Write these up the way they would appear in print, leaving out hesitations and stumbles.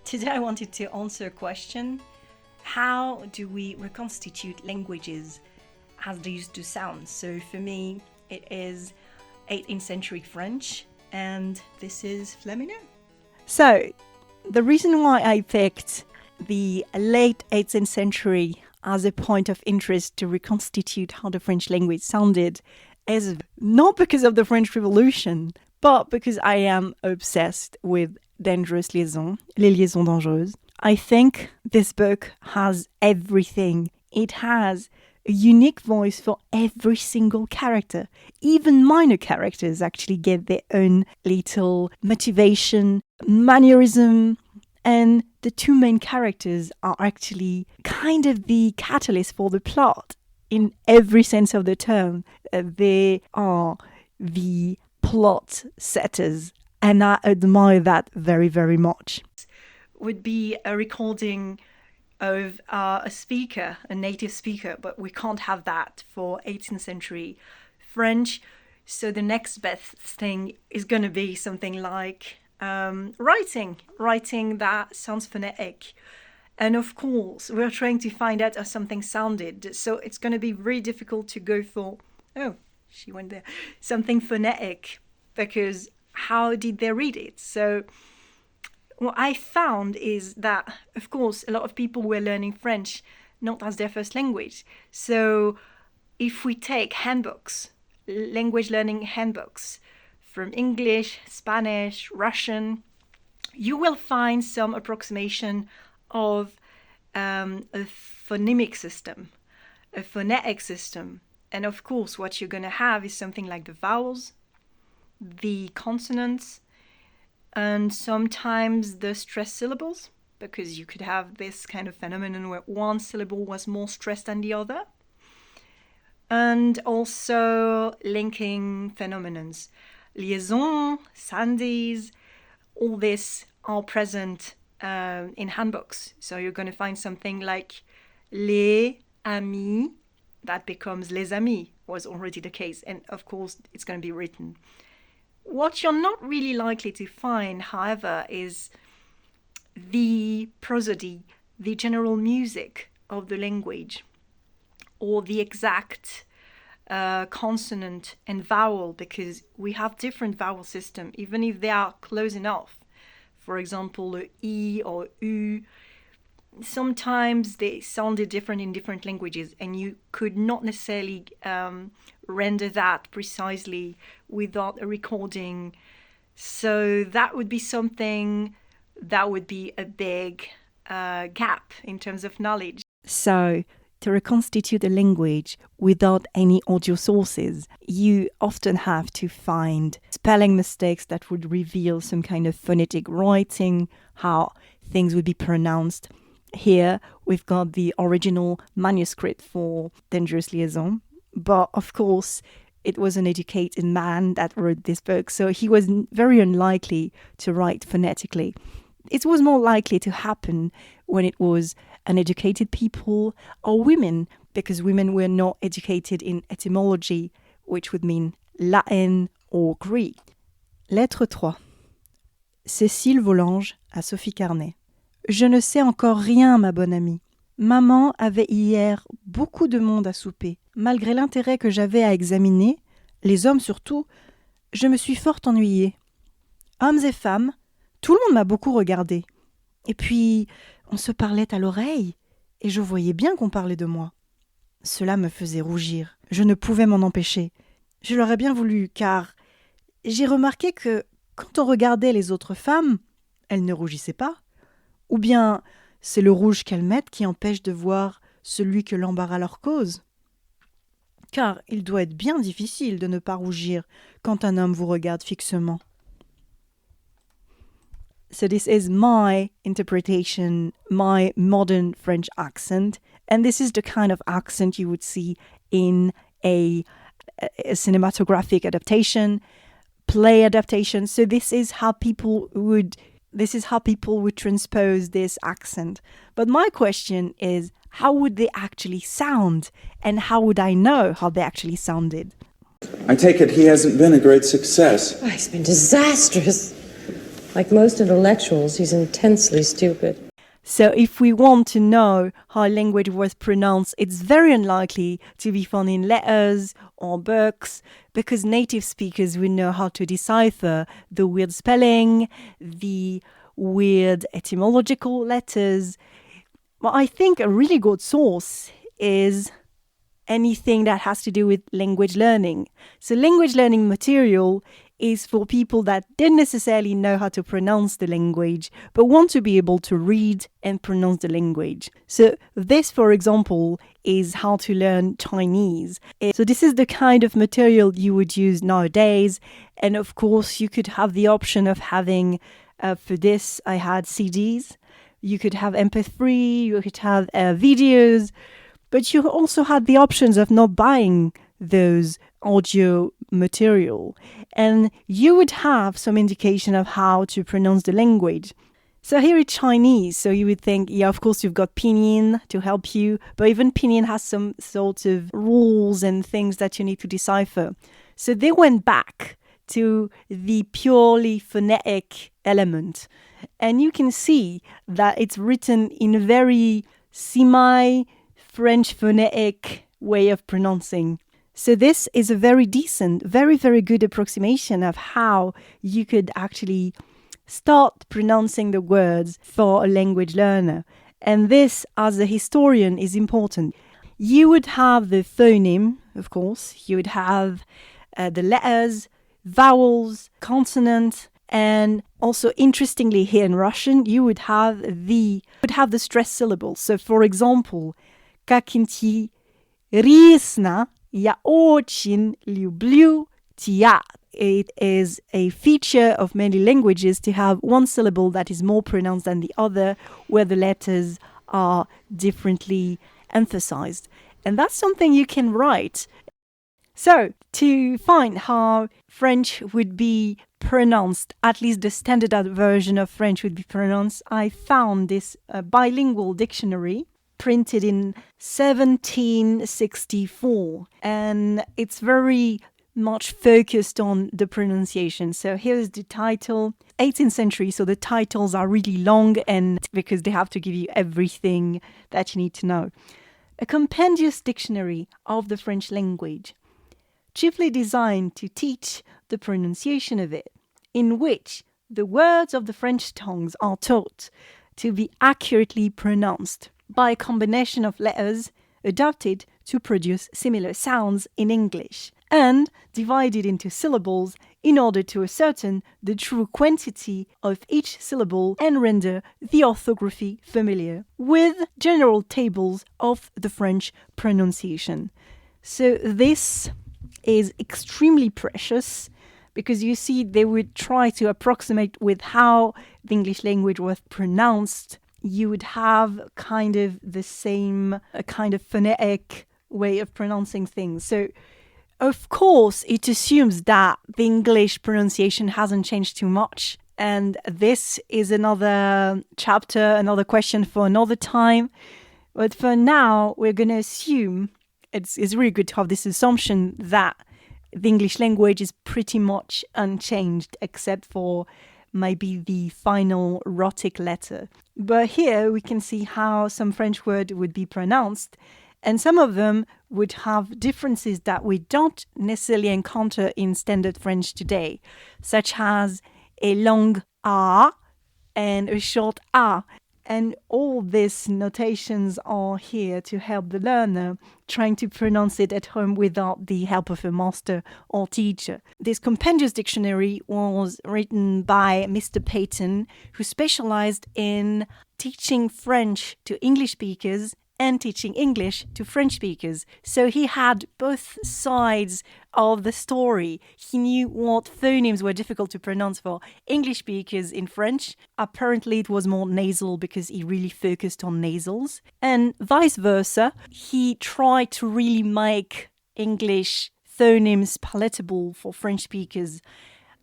Today I wanted to answer a question. How do we reconstitute languages as they used to sound? So for me, it is 18th century French, and this is Flamino. So, the reason why I picked the late 18th century as a point of interest to reconstitute how the French language sounded is not because of the French Revolution, but because I am obsessed with dangerous liaisons, les liaisons dangereuses. I think this book has everything. It has a unique voice for every single character. Even minor characters actually get their own little motivation, mannerism, and the two main characters are actually kind of the catalyst for the plot in every sense of the term. They are the plot setters, and I admire that very, very much. Would be a recording of a speaker, a native speaker, but we can't have that for 18th century French. So the next best thing is going to be something like writing that sounds phonetic. And of course, we're trying to find out how something sounded. So it's going to be very difficult to go for, she went there, something phonetic, because how did they read it? So what I found is that, of course, a lot of people were learning French not as their first language. So if we take handbooks, language learning handbooks from English, Spanish, Russian, you will find some approximation of a phonemic system, a phonetic system. And of course, what you're going to have is something like the vowels, the consonants, and sometimes the stressed syllables, because you could have this kind of phenomenon where one syllable was more stressed than the other. And also linking phenomenons. Liaison, sandies, all this are present in handbooks. So you're going to find something like les amis, that becomes les amis, was already the case. And of course, it's going to be written. What you're not really likely to find, however, is the prosody, the general music of the language, or the exact consonant and vowel, because we have different vowel systems, even if they are close enough. For example, the E or U, sometimes they sounded different in different languages, and you could not necessarily render that precisely without a recording. So that would be something that would be a big gap in terms of knowledge. So, to reconstitute a language without any audio sources, you often have to find spelling mistakes that would reveal some kind of phonetic writing, how things would be pronounced. Here, we've got the original manuscript for Dangerous Liaison, but of course, it was an educated man that wrote this book, so he was very unlikely to write phonetically. It was more likely to happen when it was uneducated people or women, because women were not educated in etymology, which would mean Latin or Greek. Lettre 3. Cécile Volange à Sophie Carnet. Je ne sais encore rien, ma bonne amie. Maman avait hier beaucoup de monde à souper. Malgré l'intérêt que j'avais à examiner, les hommes surtout, je me suis fort ennuyée. Hommes et femmes, tout le monde m'a beaucoup regardée. Et puis, on se parlait à l'oreille, et je voyais bien qu'on parlait de moi. Cela me faisait rougir. Je ne pouvais m'en empêcher. Je l'aurais bien voulu, car j'ai remarqué que quand on regardait les autres femmes, elles ne rougissaient pas. Ou bien c'est le rouge qu'elles mettent qui empêche de voir celui que l'embarras leur cause. Car il doit être bien difficile de ne pas rougir quand un homme vous regarde fixement. So this is my interpretation, my modern French accent, and this is the kind of accent you would see in a cinematographic adaptation, play adaptation. So this is how people would transpose this accent. But my question is, how would they actually sound? And how would I know how they actually sounded? I take it he hasn't been a great success. Oh, he's been disastrous. Like most intellectuals, he's intensely stupid. So if we want to know how language was pronounced, it's very unlikely to be found in letters or books, because native speakers will know how to decipher the weird spelling, the weird etymological letters. But I think a really good source is anything that has to do with language learning. So language learning material is for people that don't necessarily know how to pronounce the language, but want to be able to read and pronounce the language. So this, for example, is how to learn Chinese. So this is the kind of material you would use nowadays. And of course, you could have the option of having, for this, I had CDs. You could have MP3, you could have videos, but you also had the options of not buying those audio material, and you would have some indication of how to pronounce the language. So here it's Chinese, so you would think, yeah, of course you've got Pinyin to help you, but even Pinyin has some sort of rules and things that you need to decipher. So they went back to the purely phonetic element, and you can see that it's written in a very semi-French phonetic way of pronouncing. So this is a very decent, very, very good approximation of how you could actually start pronouncing the words for a language learner. And this, as a historian, is important. You would have the phoneme, of course. You would have the letters, vowels, consonant, and also, interestingly, here in Russian, you would have the stressed syllables. So, for example, «Как-нибудь рисно, я очень люблю тебя». It is a feature of many languages to have one syllable that is more pronounced than the other, where the letters are differently emphasized. And that's something you can write. So, to find how French would be pronounced, at least the standardized version of French would be pronounced, I found this bilingual dictionary printed in 1764. And it's very much focused on the pronunciation. So here's the title, 18th century. So the titles are really long, and because they have to give you everything that you need to know. A compendious dictionary of the French language, chiefly designed to teach the pronunciation of it, in which the words of the French tongues are taught to be accurately pronounced by a combination of letters adapted to produce similar sounds in English, and divided into syllables in order to ascertain the true quantity of each syllable and render the orthography familiar, with general tables of the French pronunciation. So this is extremely precious, because you see they would try to approximate with how the English language was pronounced. You would have kind of the same kind of phonetic way of pronouncing things. So of course, it assumes that the English pronunciation hasn't changed too much. And this is another chapter, another question for another time. But for now, we're going to assume, it's really good to have this assumption that the English language is pretty much unchanged, except for maybe the final rhotic letter. But here we can see how some French word would be pronounced, and some of them would have differences that we don't necessarily encounter in standard French today, such as a long A and a short A. And all these notations are here to help the learner trying to pronounce it at home without the help of a master or teacher. This compendious dictionary was written by Mr. Peyton, who specialized in teaching French to English speakers and teaching English to French speakers. So he had both sides of the story. He knew what phonemes were difficult to pronounce for English speakers in French. Apparently it was more nasal because he really focused on nasals. And vice versa, he tried to really make English phonemes palatable for French speakers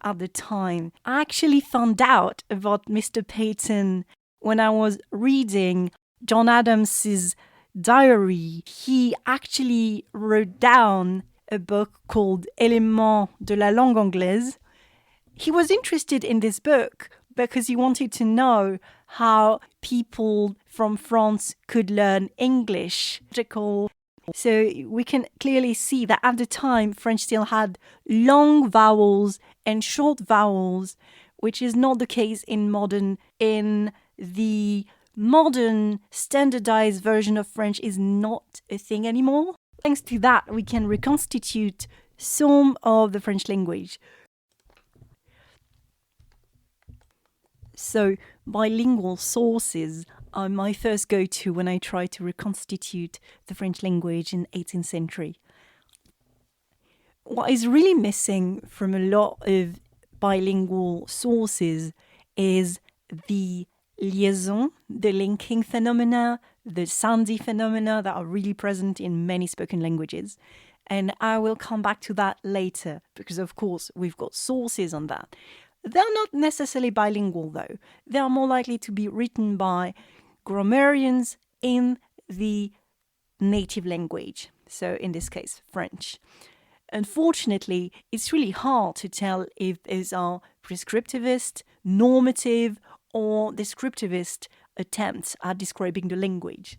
at the time. I actually found out about Mr. Peyton when I was reading John Adams's diary. He actually wrote down a book called Éléments de la langue anglaise. He was interested in this book, because he wanted to know how people from France could learn English. So we can clearly see that at the time, French still had long vowels and short vowels, which is not the case in the modern standardized version of French is not a thing anymore. Thanks to that, we can reconstitute some of the French language. So bilingual sources are my first go-to when I try to reconstitute the French language in 18th century. What is really missing from a lot of bilingual sources is the liaison, the linking phenomena, the sandy phenomena that are really present in many spoken languages. And I will come back to that later because, of course, we've got sources on that. They're not necessarily bilingual, though. They are more likely to be written by grammarians in the native language. So in this case, French. Unfortunately, it's really hard to tell if these are prescriptivist, normative, or descriptivist attempts at describing the language.